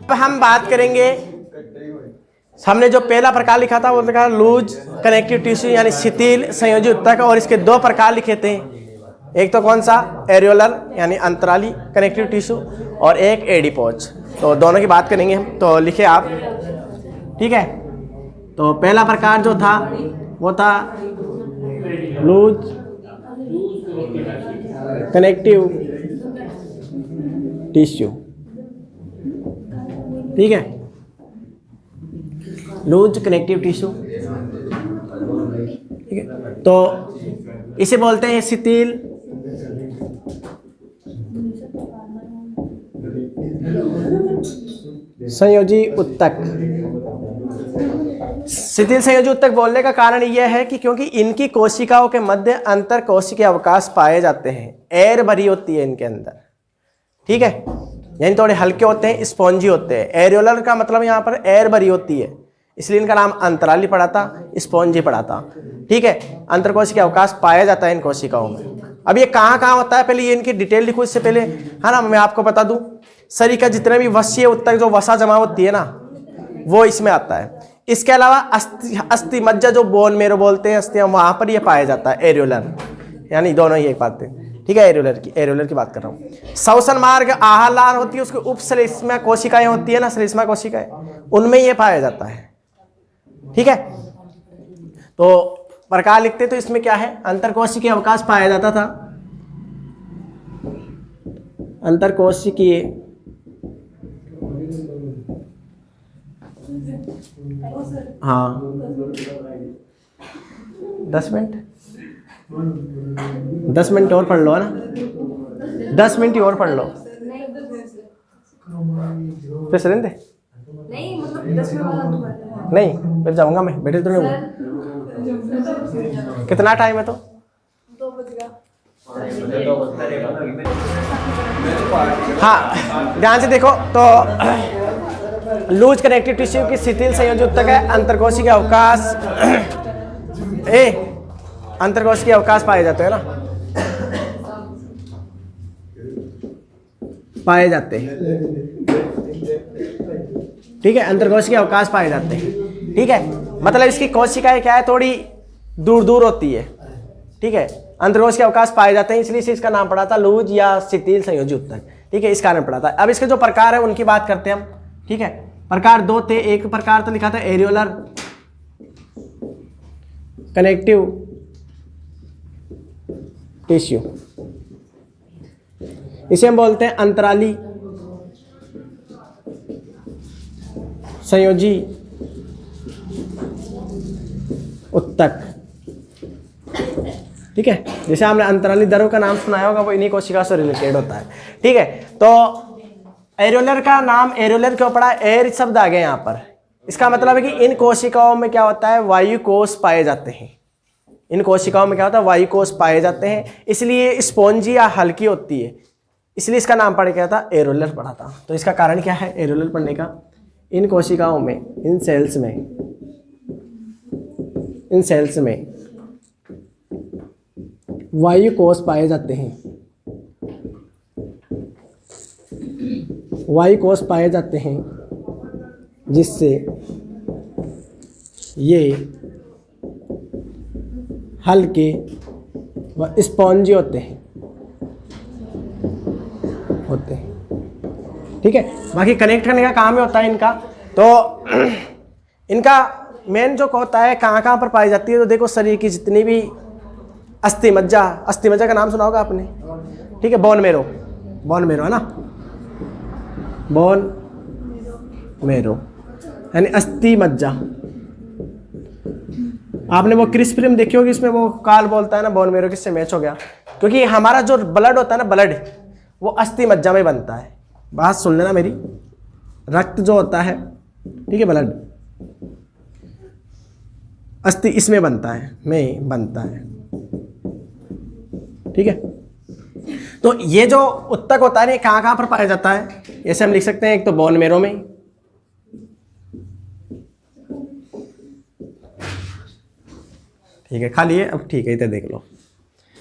अब हम बात करेंगे, हमने जो पहला प्रकार लिखा था वो लिखा लूज कनेक्टिव टिश्यू यानी शिथिल संयोजी उत्तक, और इसके दो प्रकार लिखे थे, एक तो कौन सा एरियोलर यानी अंतराली कनेक्टिव टिश्यू और एक एडिपोज। तो दोनों की बात करेंगे हम, तो लिखे आप, ठीक है। तो पहला प्रकार जो था वो था लूज कनेक्टिव टिश्यू, ठीक है, लूज कनेक्टिव टिश्यू, ठीक है। तो इसे बोलते हैं शिथिल संयोजी उत्तक। शिथिल संयोजी उत्तक बोलने का कारण यह है कि क्योंकि इनकी कोशिकाओं के मध्य अंतर कोशिकीय अवकाश पाए जाते हैं, एयर भरी होती है इनके अंदर, ठीक है, यानी थोड़े हल्के होते हैं, स्पॉन्जी होते हैं। एरियोलर का मतलब यहाँ पर एयर भरी होती है, इसलिए इनका नाम अंतराली पड़ा था, स्पॉन्जी पड़ा था, ठीक है। अंतरकोशिकीय अवकाश पाया जाता है इन कोशिकाओं में। अब ये कहाँ कहाँ होता है, पहले ये इनकी डिटेल लिखो इससे पहले, है ना। मैं आपको बता दूं, शरीर का जितने भी वसीय उत्तक जो वसा जमा होती है ना, वो इसमें आता है। इसके अलावा अस्थि मज्जा जो बोन मेरो बोलते हैं अस्थियां, वहां पर ये पाया जाता है एरियोलर, यानी दोनों ही एक बात है, ठीक है। एरियोलर की बात कर रहा हूँ। श्वसन मार्ग आहार होती है, उसके उपश्लेष्मा कोशिकाएं होती है ना, श्लेष्मा कोशिकाएं, उनमें ये पाया जाता है, ठीक है। तो प्रकार लिखते तो इसमें क्या है, अंतरकोशिकीय अवकाश पाया जाता था, अंतरकोशिकीय हाँ 10 मिनट 10 मिनट और पढ़ लो, है ना, 10 मिनट और पढ़ लो, फिर सरें दे नहीं, मतलब 10 मिनट नहीं, फिर जाऊंगा मैं, बैठे तो नहीं। कितना टाइम है तो 2 बजेगा। हाँ ध्यान से देखो, तो लूज कनेक्टिव टिश्यू की शिथिल संयोजी उत्तक है, अंतरकोशिकीय अवकाश अंतरकोशिकीय अवकाश पाए जाते हैं ना, पाए जाते हैं, ठीक है, अंतरकोशिकीय अवकाश पाए जाते हैं, ठीक है। मतलब इसकी कोशिकाएं क्या है, थोड़ी दूर दूर होती है, ठीक है, अंतरकोशिकीय अवकाश पाए जाते हैं, इसलिए इसका नाम पड़ा था लूज या शिथिल संयोजी उत्तक, ठीक है, इस कारण पड़ा था। अब इसके जो प्रकार है उनकी बात करते हैं हम, ठीक है। प्रकार दो थे, एक प्रकार तो लिखा था एरियोलर कनेक्टिव टिश्यू, इसे हम बोलते हैं अंतराली संयोजी उत्तक, ठीक है। जैसे हमने अंतराली दरों का नाम सुनाया होगा, वो इन्हीं कोशिका से रिलेटेड होता है, ठीक है। तो एरियोलर का नाम एरियोलर क्यों पड़ा, एयर शब्द आ गया यहाँ पर, इसका मतलब है कि इन कोशिकाओं में क्या होता है, वायु कोष पाए जाते हैं, इन कोशिकाओं में क्या होता है, वायु कोष पाए जाते हैं, इसलिए स्पॉन्जी या हल्की होती है, इसलिए इसका नाम पड़ गया था एरियोलर पड़ा था। तो इसका कारण क्या है एरियोलर पढ़ने का, इन कोशिकाओं में, इन सेल्स में वायु कोष पाए जाते हैं, वायु कोष पाए जाते हैं, जिससे ये हल्के व स्पॉन्जी होते हैं, ठीक है। बाकी कनेक्ट करने का काम ही होता है इनका। तो इनका मेन जो होता है कहाँ कहाँ पर पाई जाती है, तो देखो शरीर की जितनी भी अस्थि मज्जा का नाम सुना होगा आपने, ठीक है, बोन मेरो है ना, बोन मेरो यानी अस्थि मज्जा। आपने वो क्रिस फिल्म देखी होगी, इसमें वो काल बोलता है ना बोन मेरो किससे मैच हो गया, क्योंकि हमारा जो ब्लड होता है ना, ब्लड वो अस्थि मज्जा में बनता है, बात सुन लेना मेरी, रक्त जो होता है, ठीक है, ब्लड अस्थि इसमें बनता है, में बनता है, ठीक है। तो ये जो उत्तक होता है, कहाँ कहाँ पर पाया जाता है, ऐसे हम लिख सकते हैं, एक तो बोन मेरो में, ठीक है, खाली है, अब ठीक है, इधर देख लो,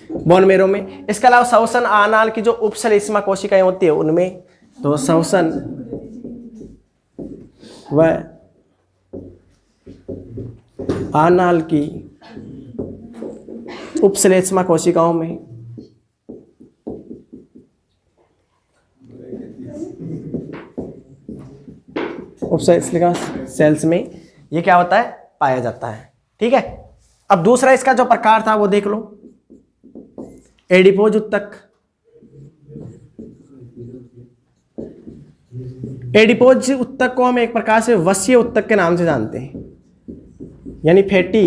बोन मेरो में। इसके अलावा श्वसन आनाल की जो उपश्लेष्मा कोशिकाएं होती है उनमें, तो श्वसन व आनाल की उपश्लेष्मा कोशिकाओं में उपश्लेष्मा सेल्स में ये क्या होता है, पाया जाता है। ठीक है, अब दूसरा इसका जो प्रकार था वो देख लो, एडिपोज उत्तक। एडिपोज उत्तक को हम एक प्रकार से वसीय उत्तक के नाम से जानते हैं, यानी फैटी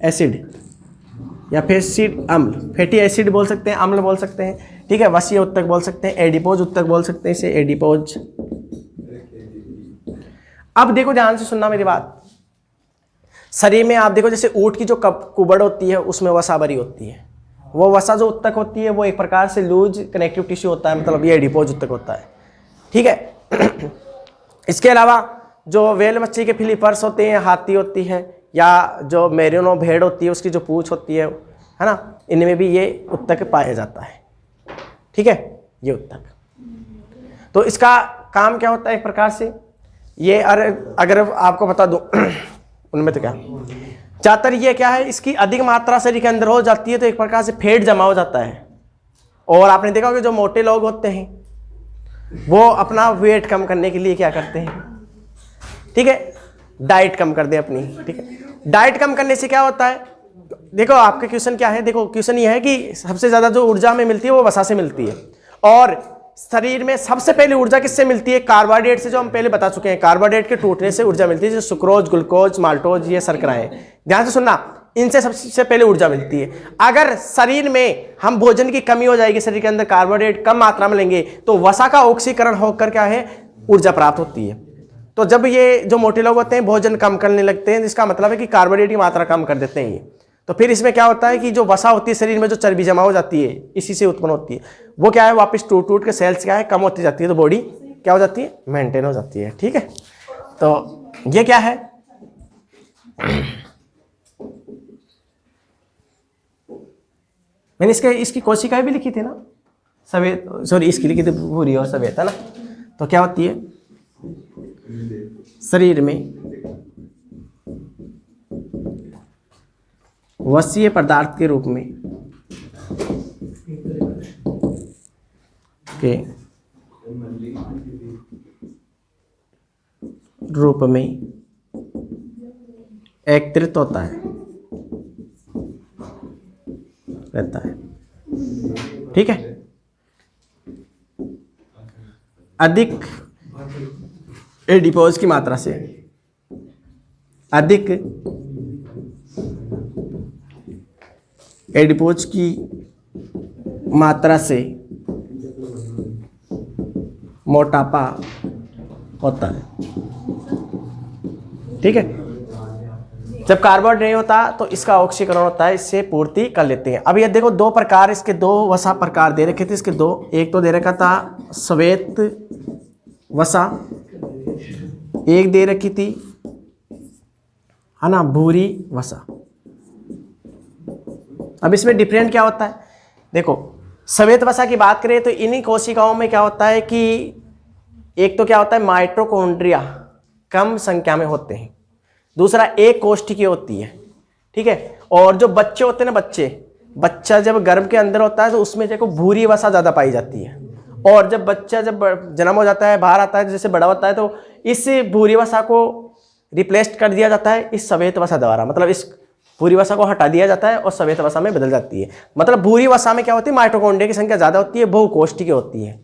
एसिड या फैसिड अम्ल, फैटी एसिड बोल सकते हैं, अम्ल बोल सकते हैं। ठीक है, वसीय उत्तक बोल सकते हैं, एडिपोज उत्तक बोल सकते हैं इसे, एडिपोज। अब देखो ध्यान से सुनना मेरी बात, शरीर में आप देखो जैसे ऊँट की जो कुबड़ होती है उसमें वसा भरी होती है, वो वसा जो उत्तक होती है वो एक प्रकार से लूज कनेक्टिव टिश्यू होता है, मतलब ये एडिपोज उत्तक होता है। ठीक है, इसके अलावा जो वेल मच्छी के फिलीपर्स होते हैं, हाथी होती है, या जो मेरिनो भेड़ होती है उसकी जो पूंछ होती है ना, इनमें भी ये उत्तक पाया जाता है। ठीक है, ये उत्तक, तो इसका काम क्या होता है एक प्रकार से, ये अगर आपको बता दूं उनमें तो क्या ज़्यादातर ये क्या है, इसकी अधिक मात्रा शरीर के अंदर हो जाती है तो एक प्रकार से फैट जमा हो जाता है। और आपने देखा होगा जो मोटे लोग होते हैं वो अपना वेट कम करने के लिए क्या करते हैं, ठीक है, डाइट कम कर दे अपनी। ठीक है, डाइट कम करने से क्या होता है, देखो आपका क्वेश्चन क्या है, देखो क्वेश्चन ये है कि सबसे ज़्यादा जो ऊर्जा में मिलती है वो वसा से मिलती है, और शरीर में सबसे पहले ऊर्जा किससे मिलती है, कार्बोहाइड्रेट से, जो हम पहले बता चुके हैं, कार्बोहाइड्रेट के टूटने से ऊर्जा मिलती है, जैसे सुक्रोज, ग्लूकोज, माल्टोज, ये शर्कराएं। ध्यान से सुनना, इनसे सबसे पहले ऊर्जा मिलती है। अगर शरीर में हम भोजन की कमी हो जाएगी, शरीर के अंदर कार्बोहाइड्रेट कम मात्रा में लेंगे तो वसा का ऑक्सीकरण होकर क्या है, ऊर्जा प्राप्त होती है। तो जब ये जो मोटे लोग होते हैं भोजन कम करने लगते हैं, जिसका मतलब है कि कार्बोहाइड्रेट की मात्रा कम कर देते हैं ये, तो फिर इसमें क्या होता है कि जो वसा होती है शरीर में, जो चर्बी जमा हो जाती है इसी से उत्पन्न होती है, वो क्या है वापस टूट टूट के सेल्स क्या है कम होती जाती है, तो बॉडी क्या हो जाती है, मेंटेन हो जाती है। ठीक है, तो ये क्या है, मैंने इसकी कोशिकाएं भी लिखी थी ना, सफेद, सॉरी इसकी लिखी थी भूरी और सफेद, है ना। तो क्या होती है शरीर में वसीय पदार्थ के रूप में एकत्रित होता है, रहता है। ठीक है, अधिक एडिपोज की मात्रा से, अधिक एडिपोज की मात्रा से मोटापा होता है। ठीक है, जब कार्बोहाइड्रेट नहीं होता तो इसका ऑक्सीकरण होता है, इससे पूर्ति कर लेते हैं। अब ये देखो दो प्रकार, इसके दो वसा प्रकार दे रखे थे, इसके दो, एक तो दे रखा था श्वेत वसा, एक दे रखी थी है ना भूरी वसा। अब इसमें डिफरेंट क्या होता है, देखो श्वेत वसा की बात करें तो इन्हीं कोशिकाओं में क्या होता है कि एक तो क्या होता है माइटोकॉन्ड्रिया कम संख्या में होते हैं, दूसरा एक कोशिका होती है। ठीक है, और जो बच्चे होते हैं ना, बच्चा जब गर्भ के अंदर होता है तो उसमें देखो भूरी वसा ज़्यादा पाई जाती है, और जब बच्चा जब जन्म हो जाता है, बाहर आता है, जैसे बड़ा होता है, तो इस भूरी वसा को रिप्लेस कर दिया जाता है इस श्वेत वसा द्वारा, मतलब इस भूरी वसा को हटा दिया जाता है और श्वेत वसा में बदल जाती है। मतलब भूरी वसा में क्या होती है, माइटोकॉन्ड्रिया की संख्या ज़्यादा होती है, बहुकोशिकीय होती है।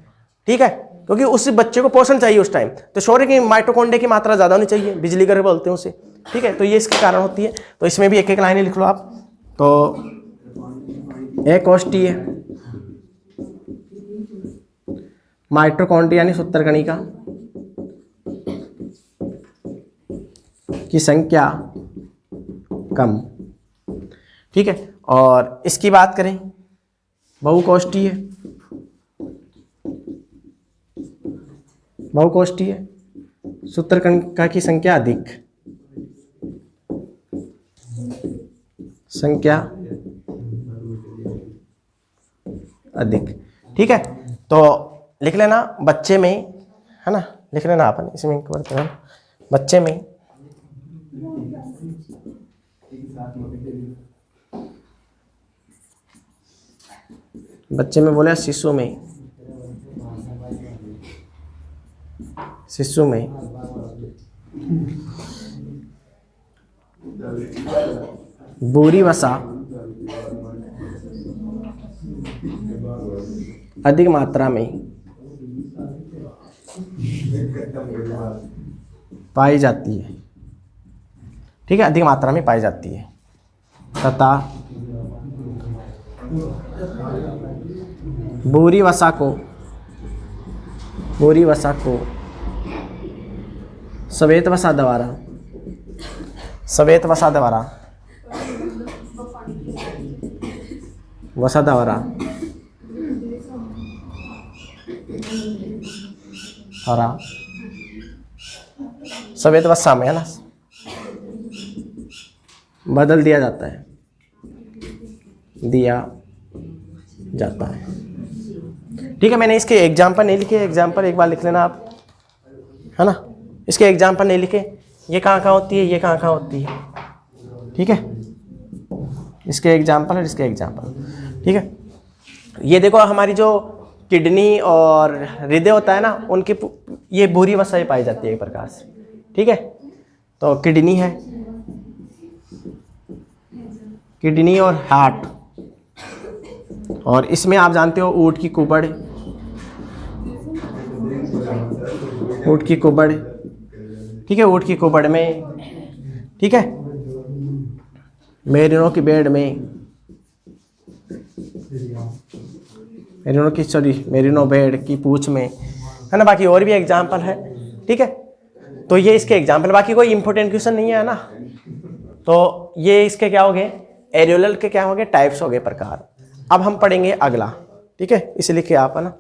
ठीक है, क्योंकि उस बच्चे को पोषण चाहिए उस टाइम, तो शौर्य की माइटोकॉन्ड्रिया की मात्रा ज़्यादा होनी चाहिए, बिजली घर बोलते हैं उसे। ठीक है, तो ये इसके कारण होती है। तो इसमें भी एक एक लाइनें लिख लो आप। तो एक कोष्ठीय माइटोकॉन्ड्रिया यानी सूत्रकणिका की संख्या कम। ठीक है, और इसकी बात करें बहुकोष्ठीय, सूत्रकणिका की संख्या अधिक। ठीक है, तो लिख लेना बच्चे में, है ना, लिख लेना अपन इसमें बच्चे में, बच्चे में बोले शिशु में, शिशु में, भूरी वसा अधिक मात्रा में पाई जाती है, ठीक है, अधिक मात्रा में पाई जाती है, तथा भूरी वसा को श्वेत वसा द्वारा हरा श्वेत वसा में है ना बदल दिया जाता है, ठीक है। मैंने इसके एग्जाम्पल नहीं लिखे, एग्जाम्पल एक बार लिख लेना आप, है ना। इसके एग्जाम्पल नहीं लिखे, ये कहाँ होती है, ये कहाँ होती है, ठीक है। इसके एग्जाम्पल और इसके एग्जाम्पल, ठीक है। ये देखो हमारी जो किडनी और हृदय होता है ना, उनकी ये भूरी वसा पाई जाती है एक प्रकार से, ठीक है। तो किडनी है, किडनी और हार्ट, और इसमें आप जानते हो ऊँट की कुबड़, ठीक है, ऊँट की कुबड़ में, ठीक है, मेरिनों की बेड़ में, मेरिनो बेड़ की पूंछ में, है ना। बाकी और भी एग्जाम्पल है, ठीक है। तो ये इसके एग्जाम्पल, बाकी कोई इंपॉर्टेंट क्वेश्चन नहीं है ना। तो ये इसके क्या हो गए, एरियोलल के क्या हो गए, टाइप्स हो गए, प्रकार। अब हम पढ़ेंगे अगला, ठीक है, इसे लिखिए आप, है ना।